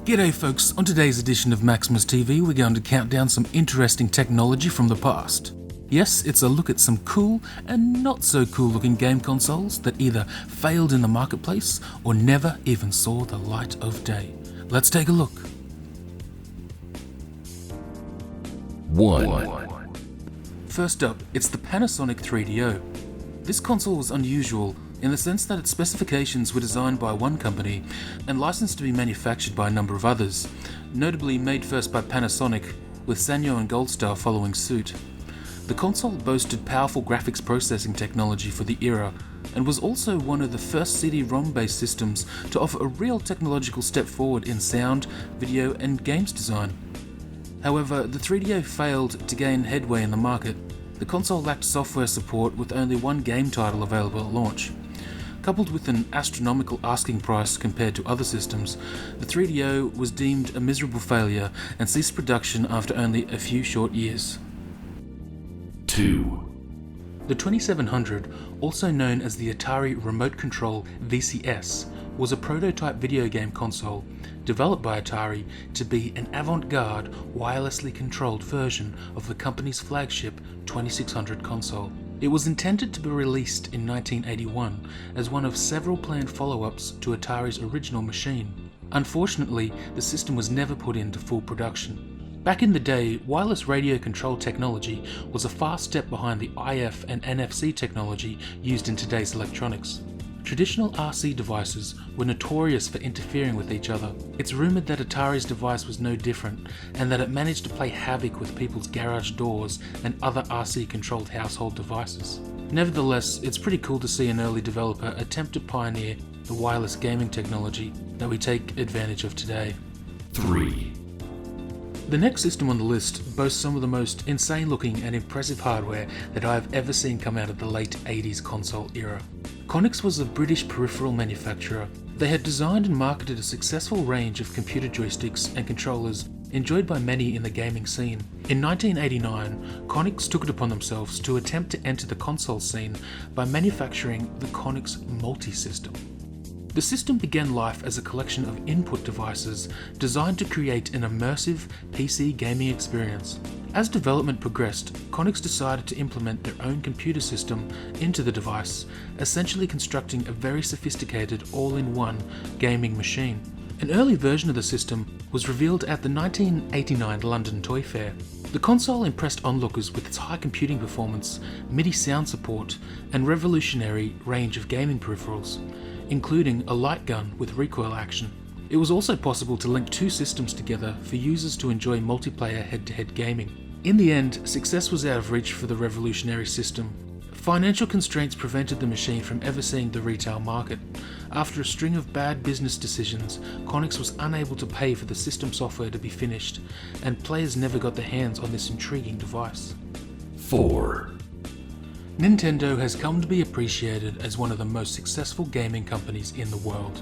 G'day folks, on today's edition of MaximusTV we're going to count down some interesting technology from the past. Yes, it's a look at some cool and not so cool looking game consoles that either failed in the marketplace or never even saw the light of day. Let's take a look. 1. First up, it's the Panasonic 3DO. This console was unusual in the sense that its specifications were designed by one company and licensed to be manufactured by a number of others, notably made first by Panasonic, with Sanyo and Goldstar following suit. The console boasted powerful graphics processing technology for the era and was also one of the first CD-ROM based systems to offer a real technological step forward in sound, video and games design. However, the 3DO failed to gain headway in the market. The console lacked software support with only one game title available at launch. Coupled with an astronomical asking price compared to other systems, the 3DO was deemed a miserable failure and ceased production after only a few short years. 2. The 2700, also known as the Atari Remote Control VCS, was a prototype video game console developed by Atari to be an avant-garde, wirelessly controlled version of the company's flagship 2600 console. It was intended to be released in 1981 as one of several planned follow-ups to Atari's original machine. Unfortunately, the system was never put into full production. Back in the day, wireless radio control technology was a far step behind the IF and NFC technology used in today's electronics. Traditional RC devices were notorious for interfering with each other. It's rumoured that Atari's device was no different, and that it managed to play havoc with people's garage doors and other RC-controlled household devices. Nevertheless, it's pretty cool to see an early developer attempt to pioneer the wireless gaming technology that we take advantage of today. 3. The next system on the list boasts some of the most insane-looking and impressive hardware that I have ever seen come out of the late 80s console era. Konix was a British peripheral manufacturer. They had designed and marketed a successful range of computer joysticks and controllers enjoyed by many in the gaming scene. In 1989, Konix took it upon themselves to attempt to enter the console scene by manufacturing the Konix Multi-System. The system began life as a collection of input devices designed to create an immersive PC gaming experience. As development progressed, Konix decided to implement their own computer system into the device, essentially constructing a very sophisticated all-in-one gaming machine. An early version of the system was revealed at the 1989 London Toy Fair. The console impressed onlookers with its high computing performance, MIDI sound support, and revolutionary range of gaming peripherals, including a light gun with recoil action. It was also possible to link two systems together for users to enjoy multiplayer head-to-head gaming. In the end, success was out of reach for the revolutionary system. Financial constraints prevented the machine from ever seeing the retail market. After a string of bad business decisions, Konix was unable to pay for the system software to be finished, and players never got their hands on this intriguing device. 4. Nintendo has come to be appreciated as one of the most successful gaming companies in the world,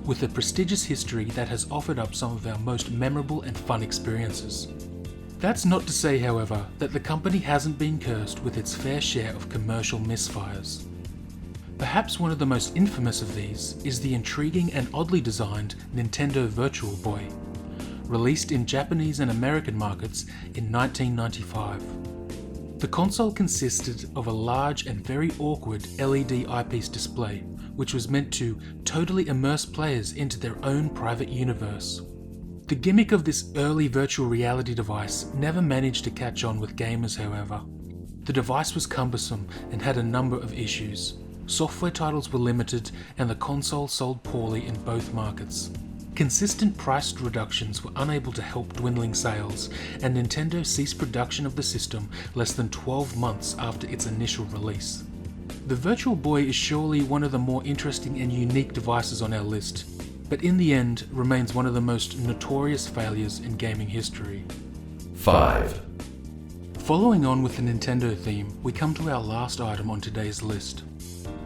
with a prestigious history that has offered up some of our most memorable and fun experiences. That's not to say, however, that the company hasn't been cursed with its fair share of commercial misfires. Perhaps one of the most infamous of these is the intriguing and oddly designed Nintendo Virtual Boy, released in Japanese and American markets in 1995. The console consisted of a large and very awkward LED eyepiece display, which was meant to totally immerse players into their own private universe. The gimmick of this early virtual reality device never managed to catch on with gamers, however. The device was cumbersome and had a number of issues. Software titles were limited and the console sold poorly in both markets. Consistent price reductions were unable to help dwindling sales, and Nintendo ceased production of the system less than 12 months after its initial release. The Virtual Boy is surely one of the more interesting and unique devices on our list, but in the end remains one of the most notorious failures in gaming history. 5. Following on with the Nintendo theme, we come to our last item on today's list.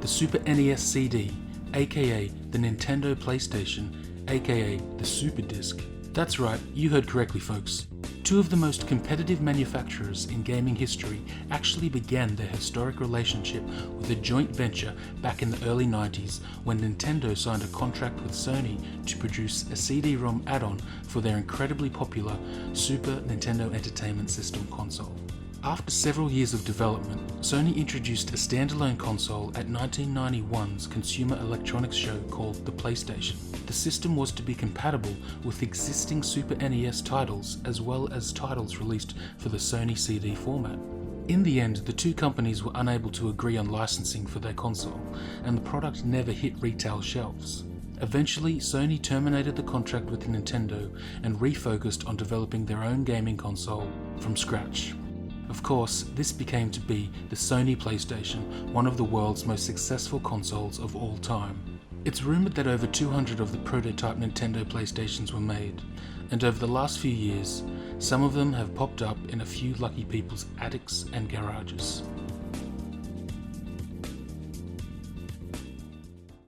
The Super NES CD, aka the Nintendo PlayStation, aka the Super Disc. That's right, you heard correctly folks. Two of the most competitive manufacturers in gaming history actually began their historic relationship with a joint venture back in the early 90s when Nintendo signed a contract with Sony to produce a CD-ROM add-on for their incredibly popular Super Nintendo Entertainment System console. After several years of development, Sony introduced a standalone console at 1991's Consumer Electronics Show called the PlayStation. The system was to be compatible with existing Super NES titles as well as titles released for the Sony CD format. In the end, the two companies were unable to agree on licensing for their console, and the product never hit retail shelves. Eventually, Sony terminated the contract with Nintendo and refocused on developing their own gaming console from scratch. Of course, this became to be the Sony PlayStation, one of the world's most successful consoles of all time. It's rumoured that over 200 of the prototype Nintendo PlayStations were made, and over the last few years, some of them have popped up in a few lucky people's attics and garages.